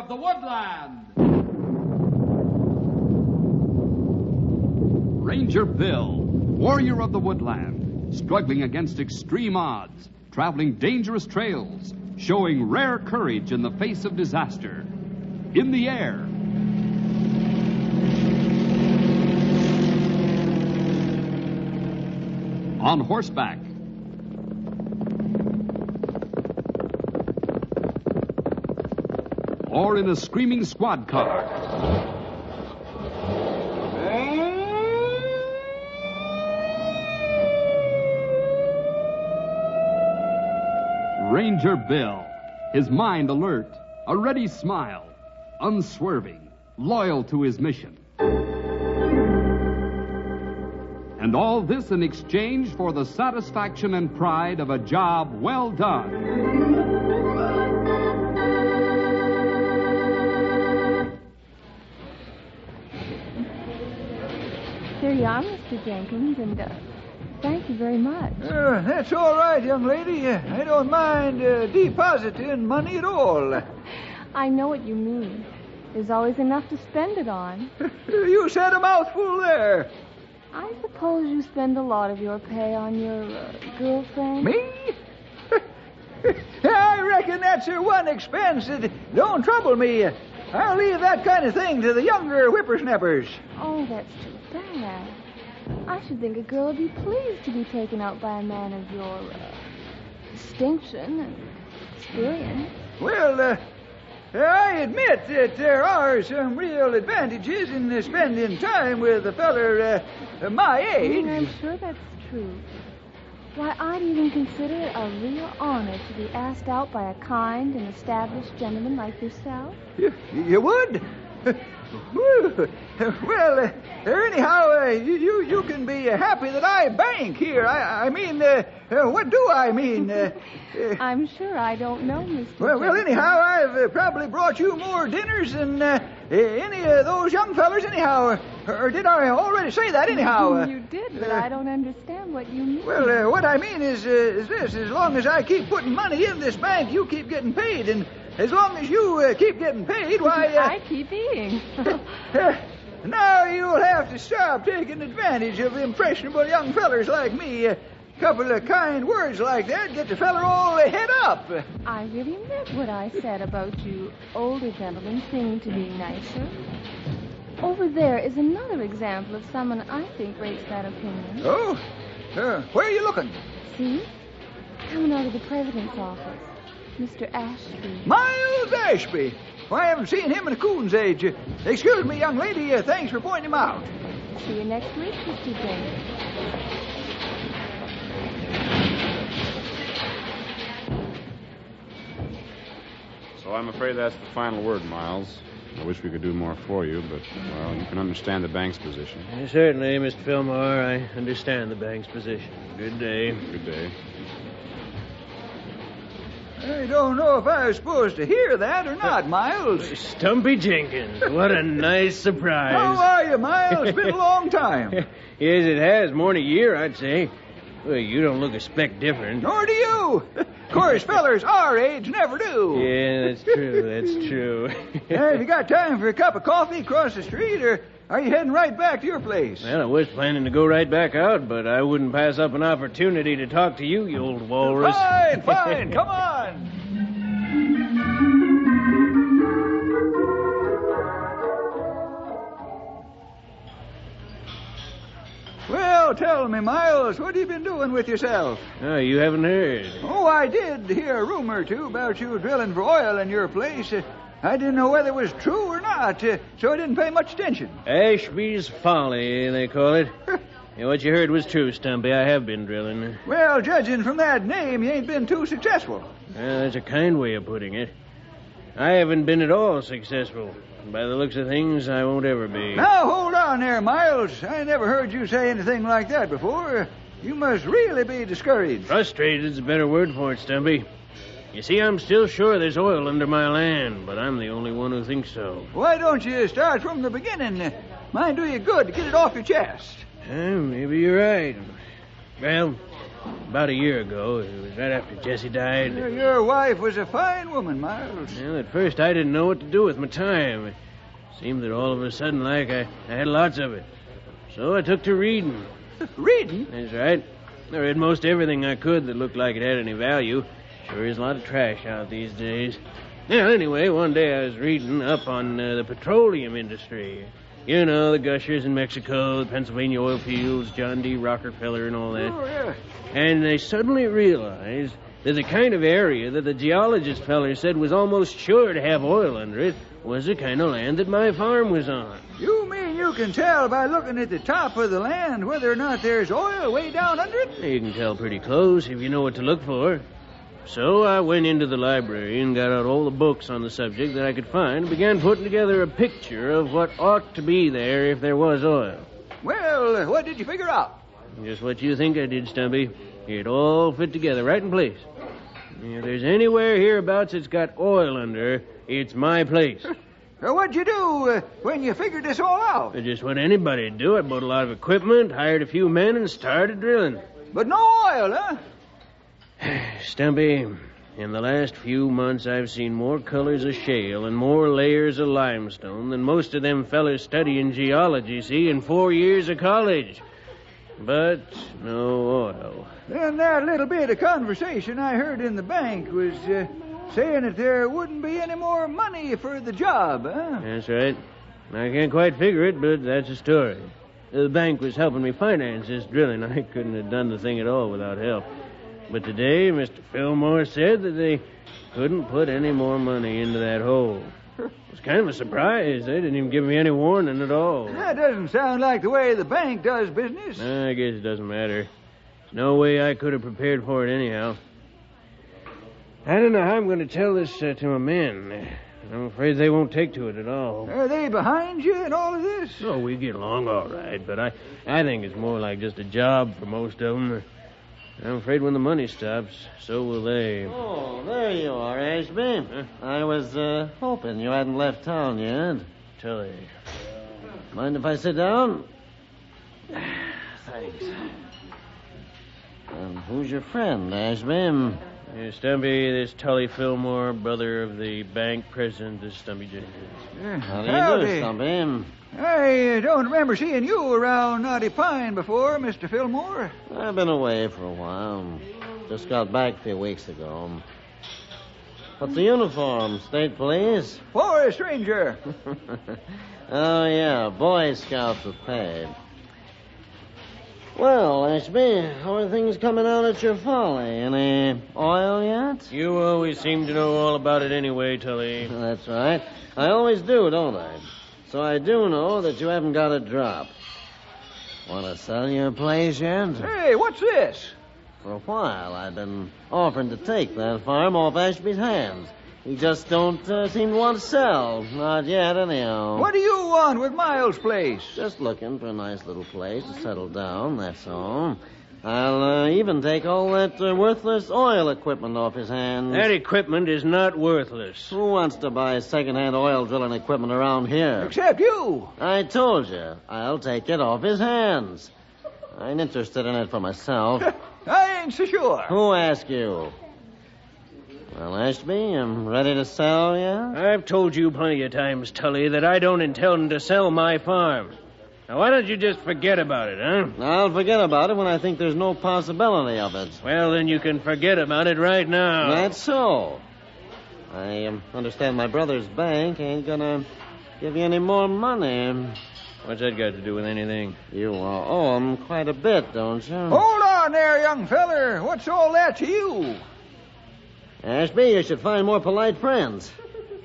of the woodland. Ranger Bill, warrior of the woodland, struggling against extreme odds, traveling dangerous trails, showing rare courage in the face of disaster. In the air. On horseback. Or in a screaming squad car. Ranger Bill, his mind alert, a ready smile, unswerving, loyal to his mission. And all this in exchange for the satisfaction and pride of a job well done. Here you are, Mr. Jenkins, and thank you very much. That's all right, young lady. I don't mind depositing money at all. I know what you mean. There's always enough to spend it on. You said a mouthful there. I suppose you spend a lot of your pay on your girlfriend? Me? I reckon that's her one expense that don't trouble me. I'll leave that kind of thing to the younger whippersnappers. Oh, that's too bad. I should think a girl would be pleased to be taken out by a man of your distinction and experience. Well, I admit that there are some real advantages in spending time with a feller my age. I'm sure that's true. Why, I'd even consider it a real honor to be asked out by a kind and established gentleman like yourself. You would? Well, anyhow, you can be happy that I bank here. I mean, what do I mean? I'm sure I don't know, Mr. Well, anyhow, I've probably brought you more dinners than any of those young fellers, anyhow. Or did I already say that, anyhow? You did, but I don't understand what you mean. Well, what I mean is this. As long as I keep putting money in this bank, you keep getting paid. And as long as you keep getting paid, why... I keep eating. Now you'll have to stop taking advantage of impressionable young fellers like me. A couple of kind words like that get the feller all head up. I really meant what I said about you older gentlemen seeming to be nicer. Over there is another example of someone I think rates that opinion. Oh? Where are you looking? See? Coming out of the president's office. Mr. Ashby. Miles Ashby. I haven't seen him in a coon's age. Excuse me, young lady. Thanks for pointing him out. See you next week, Mr. Jenkins. So I'm afraid that's the final word, Miles. I wish we could do more for you, but, well, you can understand the bank's position. Certainly, Mr. Fillmore. I understand the bank's position. Good day. Good day. I don't know if I was supposed to hear that or not, Miles. Stumpy Jenkins. What a nice surprise. How are you, Miles? It's been a long time. Yes, it has. More than a year, I'd say. Well, you don't look a speck different. Nor do you. Of course, fellers our age never do. Yeah, that's true. That's true. Have you got time for a cup of coffee across the street, or are you heading right back to your place? Well, I was planning to go right back out, but I wouldn't pass up an opportunity to talk to you, you old walrus. Fine. Come on. Well, tell me, Miles, what have you been doing with yourself? Oh, you haven't heard. Oh, I did hear a rumor or two about you drilling for oil in your place. I didn't know whether it was true or not, so I didn't pay much attention. Ashby's Folly, they call it. Yeah, what you heard was true, Stumpy. I have been drilling. Well, judging from that name, you ain't been too successful. Well, that's a kind way of putting it. I haven't been at all successful. By the looks of things, I won't ever be. Now, hold on there, Miles. I never heard you say anything like that before. You must really be discouraged. Frustrated's a better word for it, Stumpy. You see, I'm still sure there's oil under my land, but I'm the only one who thinks so. Why don't you start from the beginning? Might do you good to get it off your chest. Maybe you're right. Well, About a year ago. It was right after Jessie died. Your wife was a fine woman, Miles. Well, at first I didn't know what to do with my time. It seemed that all of a sudden, like, I had lots of it. So I took to reading. Reading? That's right. I read most everything I could that looked like it had any value. Sure is a lot of trash out these days. Now, anyway, one day I was reading up on the petroleum industry. You know, the gushers in Mexico, the Pennsylvania oil fields, John D. Rockefeller and all that. Oh, yeah. And I suddenly realized that the kind of area that the geologist feller said was almost sure to have oil under it was the kind of land that my farm was on. You mean you can tell by looking at the top of the land whether or not there's oil way down under it? You can tell pretty close if you know what to look for. So I went into the library and got out all the books on the subject that I could find and began putting together a picture of what ought to be there if there was oil. Well, what did you figure out? Just what you think I did, Stumpy. It all fit together right in place. If there's anywhere hereabouts that's got oil under, it's my place. What'd you do when you figured this all out? Just what anybody'd do. I bought a lot of equipment, hired a few men, and started drilling. But no oil, huh? Stumpy, in the last few months I've seen more colors of shale and more layers of limestone than most of them fellers studying geology see in 4 years of college. But no oil. Then that little bit of conversation I heard in the bank was saying that there wouldn't be any more money for the job, huh? That's right. I can't quite figure it, but that's the story. The bank was helping me finance this drilling. I couldn't have done the thing at all without help. But today, Mr. Fillmore said that they couldn't put any more money into that hole. It was kind of a surprise. They didn't even give me any warning at all. That doesn't sound like the way the bank does business. I guess it doesn't matter. There's no way I could have prepared for it anyhow. I don't know how I'm going to tell this to my men. I'm afraid they won't take to it at all. Are they behind you in all of this? Oh, we get along all right, but I think it's more like just a job for most of them. I'm afraid when the money stops, so will they. Oh, there you are, Ashby. Huh? I was hoping you hadn't left town yet. Tully. Mind if I sit down? Thanks. And who's your friend, Ashby? Stumpy, this Tully Fillmore, brother of the bank president, this Stumpy Jenkins. How do you Howdy. do, Stumpy? I don't remember seeing you around Knotty Pine before, Mr. Fillmore. I've been away for a while. Just got back a few weeks ago. What's the uniform? State police? For a stranger. Oh, yeah, Boy Scouts with pay. Well, Ashby, how are things coming out at your folly? Any oil yet? You always seem to know all about it anyway, Tully. That's right. I always do, don't I? So I do know that you haven't got a drop. Want to sell your place yet? Hey, what's this? For a while, I've been offering to take that farm off Ashby's hands. He just don't seem to want to sell. Not yet, anyhow. What do you want with Miles' place? Just looking for a nice little place to settle down, that's all. I'll even take all that worthless oil equipment off his hands. That equipment is not worthless. Who wants to buy second-hand oil drilling equipment around here? Except you. I told you, I'll take it off his hands. I ain't interested in it for myself. I ain't so sure. Who asked you? Well, Ashby, I'm ready to sell you. I've told you plenty of times, Tully, that I don't intend to sell my farm. Now, why don't you just forget about it, huh? I'll forget about it when I think there's no possibility of it. Well, then you can forget about it right now. That's so. I understand my brother's bank ain't gonna give you any more money. What's that got to do with anything? You owe him quite a bit, don't you? Hold on there, young feller. What's all that to you? Ashby, you should find more polite friends.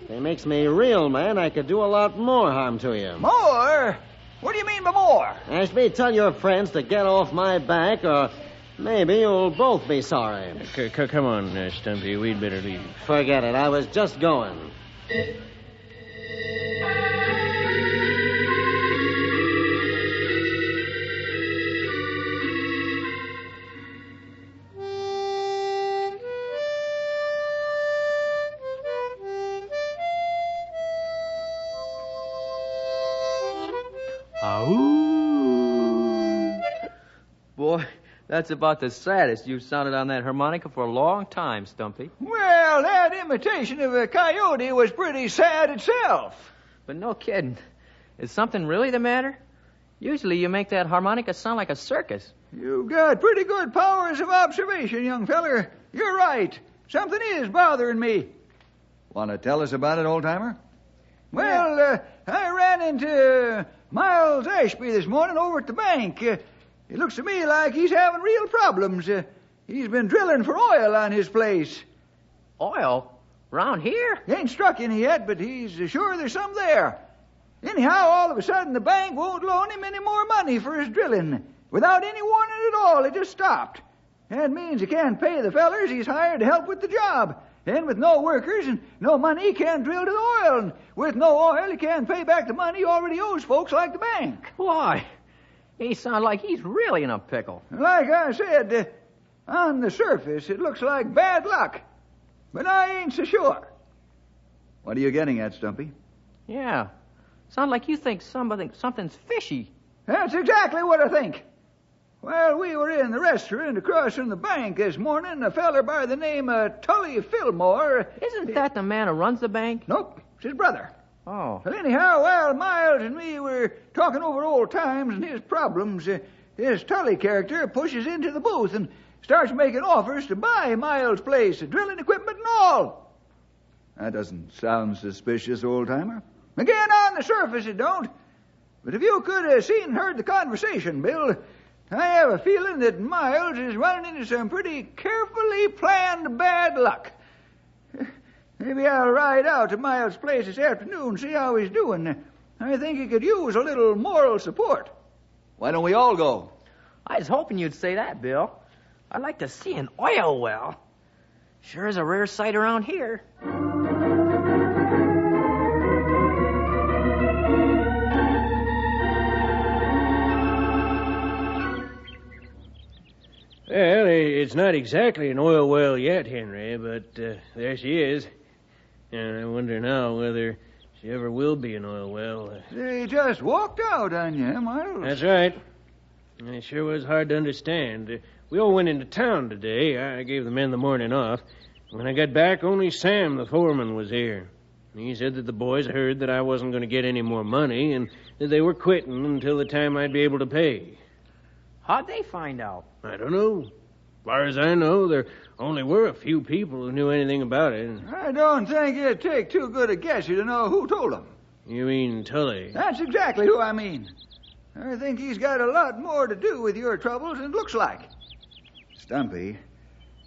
If it makes me a real man, I could do a lot more harm to you. More? What do you mean by more? Ashby, tell your friends to get off my back, or maybe you'll both be sorry. Come on, Stumpy. We'd better leave. Forget it. I was just going. That's about the saddest you've sounded on that harmonica for a long time, Stumpy. Well, that imitation of a coyote was pretty sad itself. But no kidding. Is something really the matter? Usually you make that harmonica sound like a circus. You've got pretty good powers of observation, young feller. You're right. Something is bothering me. Want to tell us about it, old-timer? Well, I ran into Miles Ashby this morning over at the bank. It looks to me like he's having real problems. He's been drilling for oil on his place. Oil? Round here? Ain't struck any yet, but he's sure there's some there. Anyhow, all of a sudden, the bank won't loan him any more money for his drilling. Without any warning at all, it just stopped. That means he can't pay the fellers he's hired to help with the job. And with no workers and no money, he can't drill to the oil. And with no oil, he can't pay back the money he already owes folks like the bank. Why? He sounds like he's really in a pickle. Like I said, on the surface, it looks like bad luck. But I ain't so sure. What are you getting at, Stumpy? Yeah. Sounds like you think something's fishy. That's exactly what I think. Well, we were in the restaurant across from the bank this morning. A feller by the name of Tully Fillmore. Isn't that the man who runs the bank? Nope, it's his brother. Oh. Well, anyhow, while Miles and me were talking over old times and his problems, this Tully character pushes into the booth and starts making offers to buy Miles' place, drilling equipment and all. That doesn't sound suspicious, old-timer. Again, on the surface it don't. But if you could have seen and heard the conversation, Bill, I have a feeling that Miles is running into some pretty carefully planned bad luck. Maybe I'll ride out to Miles' place this afternoon and see how he's doing. I think he could use a little moral support. Why don't we all go? I was hoping you'd say that, Bill. I'd like to see an oil well. Sure is a rare sight around here. Well, it's not exactly an oil well yet, Henry, but there she is. And I wonder now whether she ever will be an oil well. They just walked out on you, Miles. That's right. It sure was hard to understand. We all went into town today. I gave the men the morning off. When I got back, only Sam, the foreman, was here. He said that the boys heard that I wasn't going to get any more money and that they were quitting until the time I'd be able to pay. How'd they find out? I don't know. As far as I know, there only were a few people who knew anything about it. I don't think it'd take too good a guesser to know who told them. You mean Tully? That's exactly who I mean. I think he's got a lot more to do with your troubles than it looks like. Stumpy,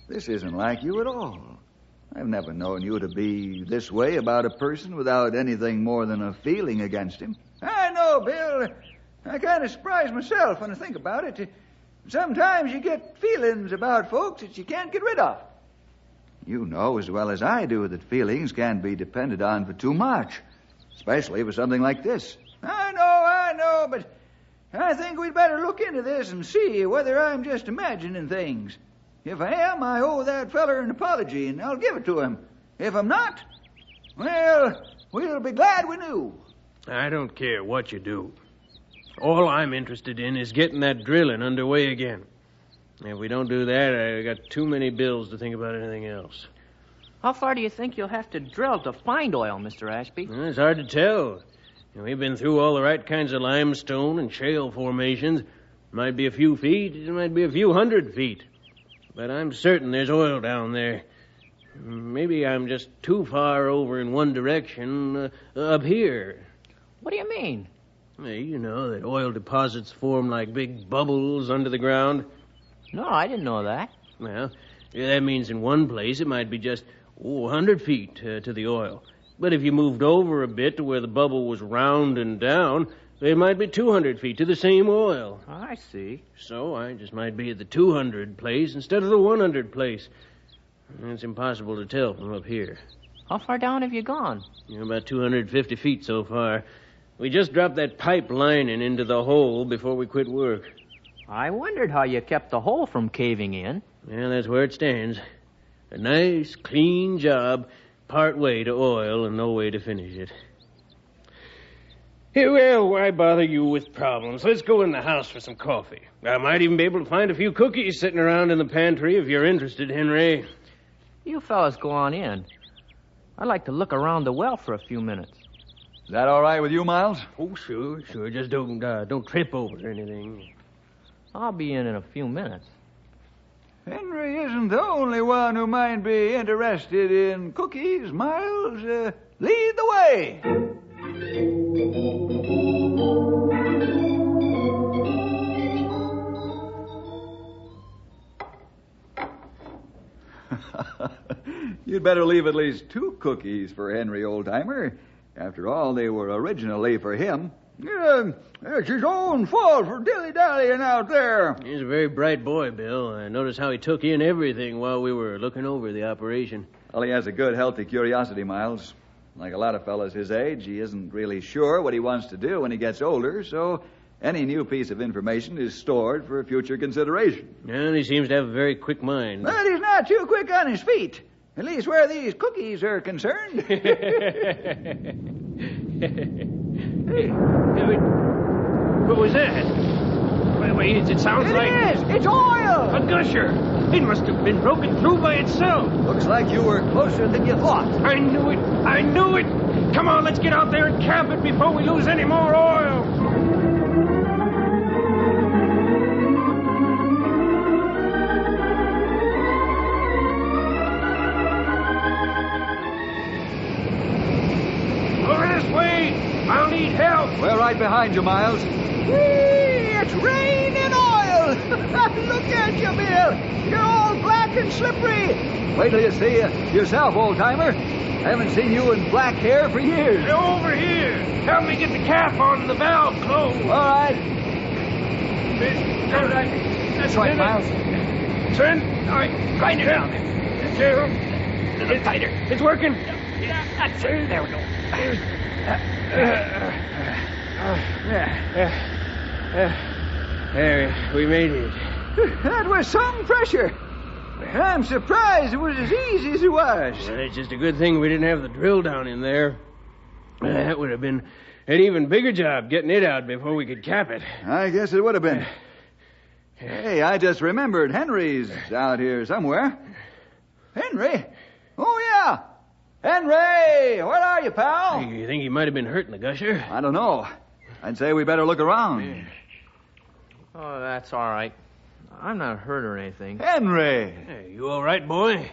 this isn't like you at all. I've never known you to be this way about a person without anything more than a feeling against him. I know, Bill. I kind of surprise myself when I think about it. Sometimes you get feelings about folks that you can't get rid of. You know as well as I do that feelings can't be depended on for too much, especially for something like this. I know, but I think we'd better look into this and see whether I'm just imagining things. If I am, I owe that feller an apology, and I'll give it to him. If I'm not, well, we'll be glad we knew. I don't care what you do. All I'm interested in is getting that drilling underway again. If we don't do that, I got too many bills to think about anything else. How far do you think you'll have to drill to find oil, Mr. Ashby? It's hard to tell. We've been through all the right kinds of limestone and shale formations. It might be a few feet, it might be a few 100 feet. But I'm certain there's oil down there. Maybe I'm just too far over in one direction up here. What do you mean? You know that oil deposits form like big bubbles under the ground. No, I didn't know that. Well, that means in one place it might be just 100 feet to the oil. But if you moved over a bit to where the bubble was round and down, it might be 200 feet to the same oil. I see. So I just might be at the 200 place instead of the 100 place. It's impossible to tell from up here. How far down have you gone? About 250 feet so far. We just dropped that pipe lining into the hole before we quit work. I wondered how you kept the hole from caving in. Well, that's where it stands. A nice, clean job, part way to oil and no way to finish it. Hey, well, why bother you with problems? Let's go in the house for some coffee. I might even be able to find a few cookies sitting around in the pantry if you're interested, Henry. You fellas go on in. I'd like to look around the well for a few minutes. Is that all right with you, Miles? Oh, sure. Just don't trip over anything. I'll be in a few minutes. Henry isn't the only one who might be interested in cookies, Miles. Lead the way. You'd better leave at least 2 cookies for Henry, old-timer. After all, they were originally for him. It's his own fault for dilly-dallying out there. He's a very bright boy, Bill. I noticed how he took in everything while we were looking over the operation. Well, he has a good, healthy curiosity, Miles. Like a lot of fellas his age, he isn't really sure what he wants to do when he gets older, so any new piece of information is stored for future consideration. And he seems to have a very quick mind. But he's not too quick on his feet. At least where these cookies are concerned. What was that? Wait, it sounds like... It is! It's oil! A gusher! It must have been broken through by itself. Looks like you were closer than you thought. I knew it! Come on, let's get out there and camp it before we lose any more oil. I'll need help. We're right behind you, Miles. Whee! It's raining oil! Look at you, Bill! You're all black and slippery! Wait till you see yourself, old-timer. I haven't seen you in black hair for years. Over here. Help me get the cap on the valve closed. All right. That's right, Miles. Turn. All right. Tighten it down. A little tighter. It's working. That's it. There we go. There, we made it. That was some pressure. I'm surprised it was as easy as it was. Well, it's just a good thing we didn't have the drill down in there. That would have been an even bigger job getting it out before we could cap it. I guess it would have been. Hey, I just remembered Henry's out here somewhere. Henry? Oh, yeah. Henry! Where are you, pal? You think he might have been hurt in the gusher? I don't know. I'd say we better look around. Oh, that's all right. I'm not hurt or anything. Henry! Hey, you all right, boy?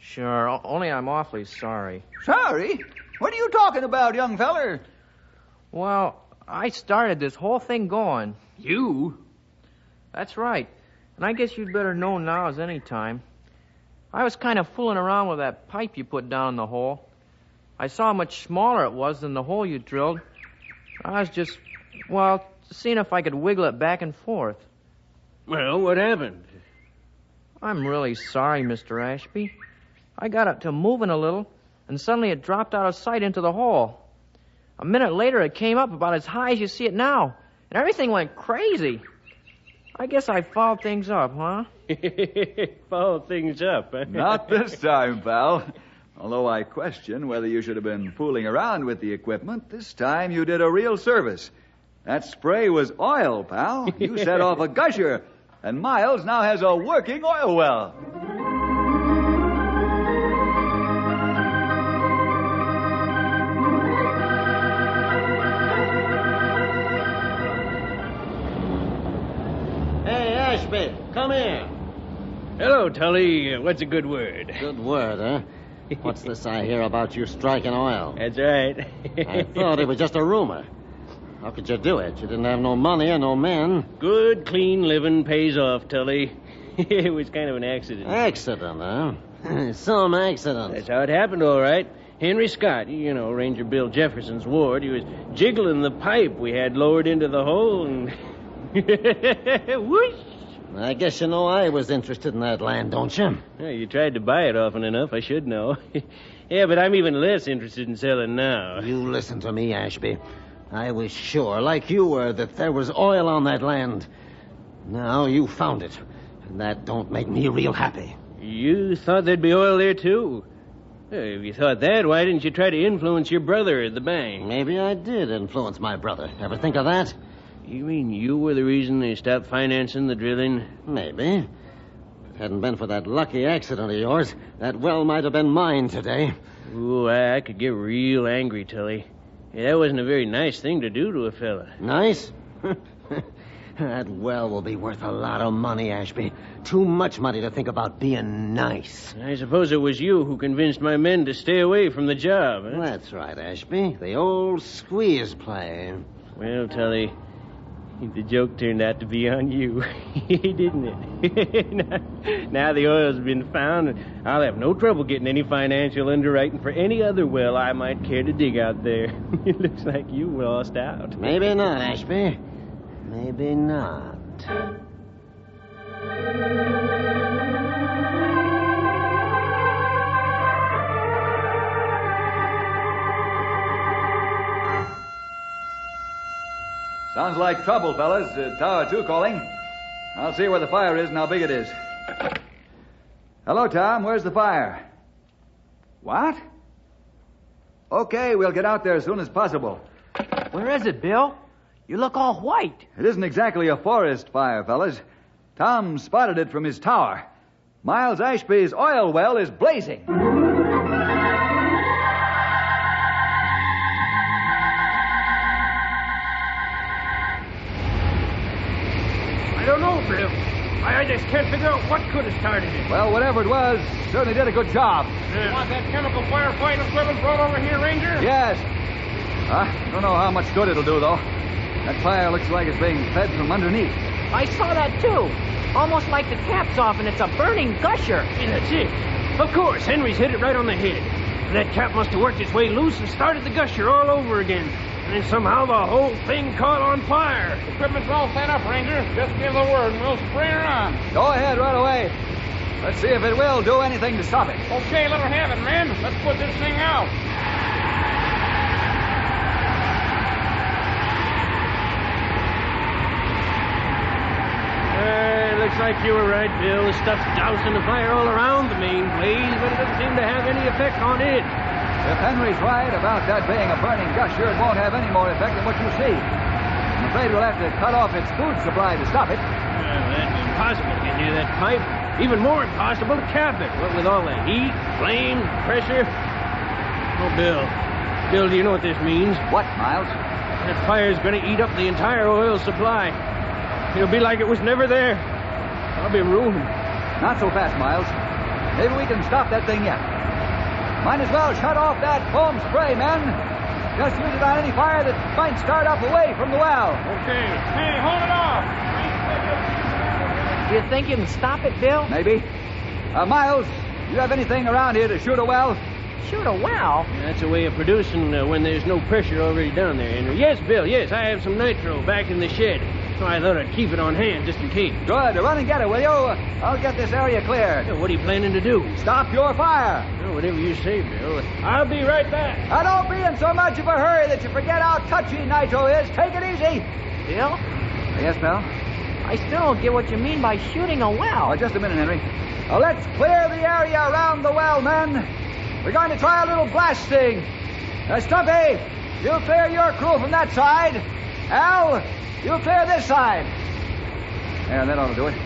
Sure, only I'm awfully sorry. Sorry? What are you talking about, young feller? Well, I started this whole thing going. You? That's right. And I guess you'd better know now as any time. I was kind of fooling around with that pipe you put down in the hole. I saw how much smaller it was than the hole you drilled. I was just, seeing if I could wiggle it back and forth. Well, what happened? I'm really sorry, Mr. Ashby. I got it to moving a little, and suddenly it dropped out of sight into the hole. A minute later, it came up about as high as you see it now, and everything went crazy. I guess I fouled things up, huh? Fouled things up, huh? Not this time, pal. Although I question whether you should have been fooling around with the equipment, this time you did a real service. That spray was oil, pal. You set off a gusher, and Miles now has a working oil well. Hey, Ashby, come here. Hello, Tully. What's a good word? Good word, huh? What's this I hear about you striking oil? That's right. I thought it was just a rumor. How could you do it? You didn't have no money and no men. Good, clean living pays off, Tully. It was kind of an accident. Accident, huh? Some accident. That's how it happened, all right. Henry Scott, you know, Ranger Bill Jefferson's ward, he was jiggling the pipe we had lowered into the hole, and... Whoosh! I guess you know I was interested in that land, don't you? Yeah, you tried to buy it often enough, I should know. Yeah, but I'm even less interested in selling now. You listen to me, Ashby. I was sure, like you were, that there was oil on that land. Now you found it. And that don't make me real happy. You thought there'd be oil there, too? If you thought that, why didn't you try to influence your brother at the bank? Maybe I did influence my brother. Ever think of that? You mean you were the reason they stopped financing the drilling? Maybe. If it hadn't been for that lucky accident of yours, that well might have been mine today. Ooh, I could get real angry, Tully. Yeah, that wasn't a very nice thing to do to a fella. Nice? That well will be worth a lot of money, Ashby. Too much money to think about being nice. I suppose it was you who convinced my men to stay away from the job, huh? That's right, Ashby. The old squeeze play. Well, Tully, the joke turned out to be on you, didn't it? Now the oil's been found, and I'll have no trouble getting any financial underwriting for any other well I might care to dig out there. It looks like you lost out. Maybe not, Ashby. Maybe not. Sounds like trouble, fellas. Tower 2 calling. I'll see where the fire is and how big it is. Hello, Tom. Where's the fire? What? Okay, we'll get out there as soon as possible. Where is it, Bill? You look all white. It isn't exactly a forest fire, fellas. Tom spotted it from his tower. Miles Ashby's oil well is blazing. I don't know, Bill. I just can't figure out what could have started it. Well, whatever it was, certainly did a good job. You want that chemical firefighting equipment brought over here, Ranger? Yes. I don't know how much good it'll do, though. That fire looks like it's being fed from underneath. I saw that, too. Almost like the cap's off and it's a burning gusher. Yeah, that's it. Of course, Henry's hit it right on the head. That cap must have worked its way loose and started the gusher all over again. And then somehow the whole thing caught on fire. Equipment's all set up, Ranger. Just give the word and we'll spray her on. Go ahead right away. Let's see if it will do anything to stop it. Okay, let her have it, man. Let's put this thing out. Looks like you were right, Bill. The stuff's dousing the fire all around the main blaze, but it doesn't seem to have any effect on it. If Henry's right about that being a burning gusher, it won't have any more effect than what you see. I'm afraid we'll have to cut off its food supply to stop it. Well, that'd be impossible to get near that pipe. Even more impossible to cap it. What with all the heat, flame, pressure. Oh, Bill. Bill, do you know what this means? What, Miles? That fire's going to eat up the entire oil supply. It'll be like it was never there. I'll be ruined. Not so fast, Miles. Maybe we can stop that thing yet. Might as well shut off that foam spray, men. Just use it on any fire that might start up away from the well. Okay. Hey, hold it off. Do you think you can stop it, Bill? Maybe. Miles, you have anything around here to shoot a well? Shoot a well? That's a way of producing when there's no pressure already down there, Henry. Yes, Bill, yes, I have some nitro back in the shed. So I thought I'd keep it on hand just in case. Good. Run and get it, will you? I'll get this area cleared. What are you planning to do? Stop your fire. Oh, whatever you say, Bill. I'll be right back. Now, don't be in so much of a hurry that you forget how touchy nitro is. Take it easy. Bill? Yes, pal? I still don't get what you mean by shooting a well. Oh, just a minute, Henry. Let's clear the area around the well, men. We're going to try a little blasting. Stumpy, you'll clear your crew from that side. Al, you'll clear this side. Yeah, that ought to do it.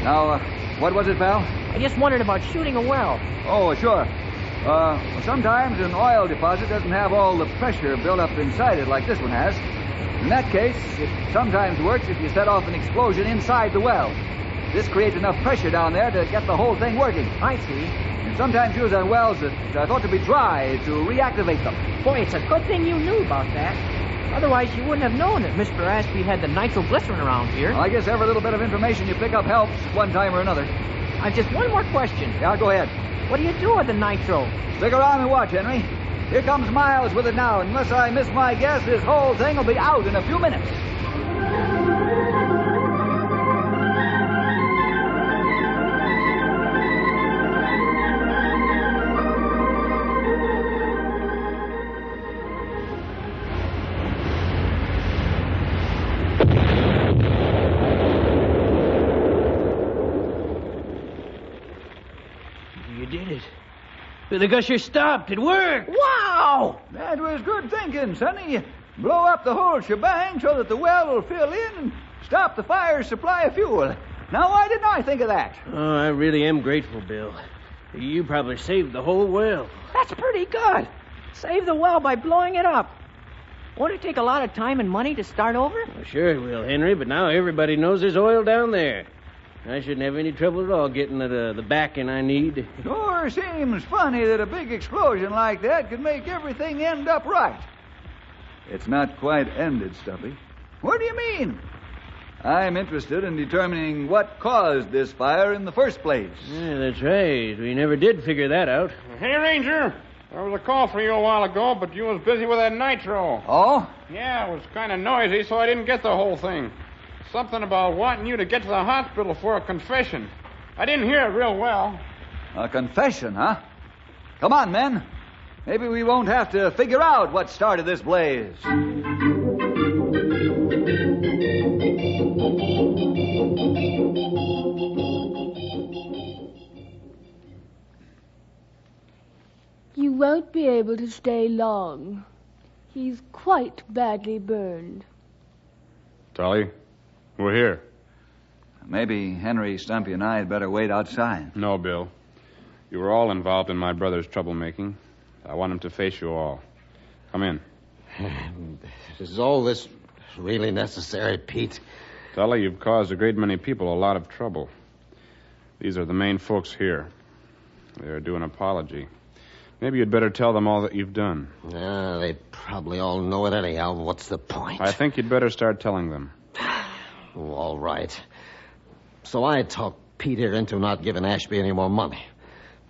Now, what was it, pal? I just wondered about shooting a well. Oh, sure. Well, sometimes an oil deposit doesn't have all the pressure built up inside it like this one has. In that case, it sometimes works if you set off an explosion inside the well. This creates enough pressure down there to get the whole thing working. I see. And sometimes used on wells that are thought to be dry to reactivate them. Boy, it's a good thing you knew about that. Otherwise, you wouldn't have known that Mr. Ashby had the nitroglycerin around here. Well, I guess every little bit of information you pick up helps one time or another. I've just one more question. Yeah, go ahead. What do you do with the nitro? Stick around and watch, Henry. Here comes Miles with it now. Unless I miss my guess, this whole thing will be out in a few minutes. The gusher stopped. It worked. Wow! That was good thinking, Sonny. Blow up the whole shebang so that the well will fill in and stop the fire's supply of fuel. Now, why didn't I think of that? Oh, I really am grateful, Bill. You probably saved the whole well. That's pretty good. Save the well by blowing it up. Won't it take a lot of time and money to start over? Well, sure it will, Henry, but now everybody knows there's oil down there. I shouldn't have any trouble at all getting the backing I need. Sure seems funny that a big explosion like that could make everything end up right. It's not quite ended, Stumpy. What do you mean? I'm interested in determining what caused this fire in the first place. Yeah, that's right. We never did figure that out. Hey, Ranger. There was a call for you a while ago, but you was busy with that nitro. Oh? Yeah, it was kind of noisy, so I didn't get the whole thing. Something about wanting you to get to the hospital for a confession. I didn't hear it real well. A confession, huh? Come on, men. Maybe we won't have to figure out what started this blaze. You won't be able to stay long. He's quite badly burned. Tully, we're here. Maybe Henry, Stumpy, and I had better wait outside. No, Bill. You were all involved in my brother's troublemaking. I want him to face you all. Come in. Is all this really necessary, Pete? Tully, you've caused a great many people a lot of trouble. These are the main folks here. They're due an apology. Maybe you'd better tell them all that you've done. They probably all know it anyhow. What's the point? I think you'd better start telling them. Oh, all right. So I talked Peter into not giving Ashby any more money.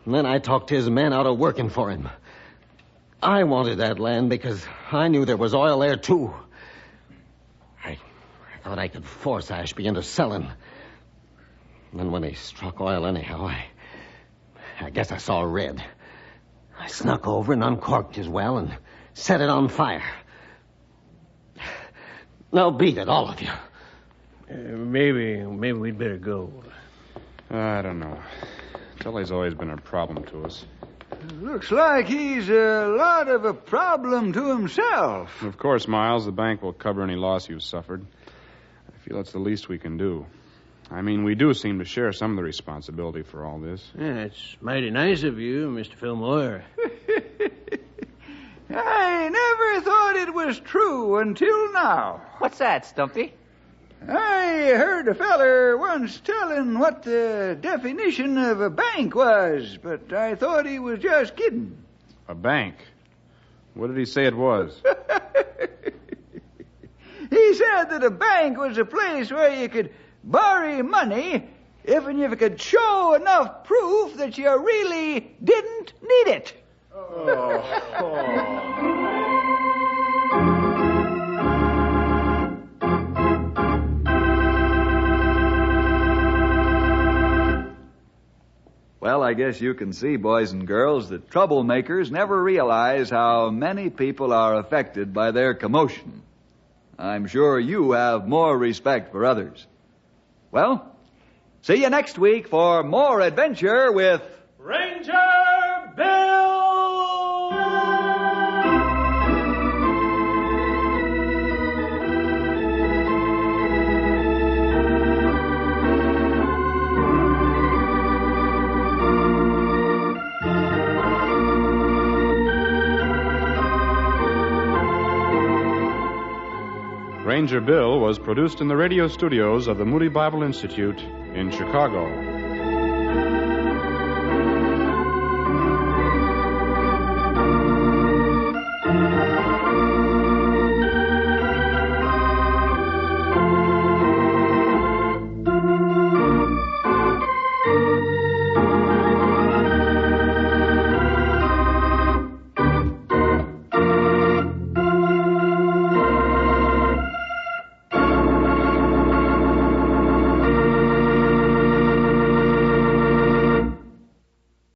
And then I talked his men out of working for him. I wanted that land because I knew there was oil there, too. I thought I could force Ashby into selling. And then when he struck oil anyhow, I guess I saw red. I snuck over and uncorked his well and set it on fire. Now beat it, all of you. Maybe we'd better go. I don't know. Tully's always been a problem to us. Looks like he's a lot of a problem to himself. Of course, Miles, the bank will cover any loss you've suffered. I feel it's the least we can do. I mean, we do seem to share some of the responsibility for all this. Yeah, it's mighty nice of you, Mr. Fillmore. I never thought it was true until now. What's that, Stumpy? I heard a feller once telling what the definition of a bank was, but I thought he was just kidding. A bank? What did he say it was? He said that a bank was a place where you could borrow money if you could show enough proof that you really didn't need it. Well, I guess you can see, boys and girls, that troublemakers never realize how many people are affected by their commotion. I'm sure you have more respect for others. Well, see you next week for more adventure with Ranger Bill! Ranger Bill was produced in the radio studios of the Moody Bible Institute in Chicago.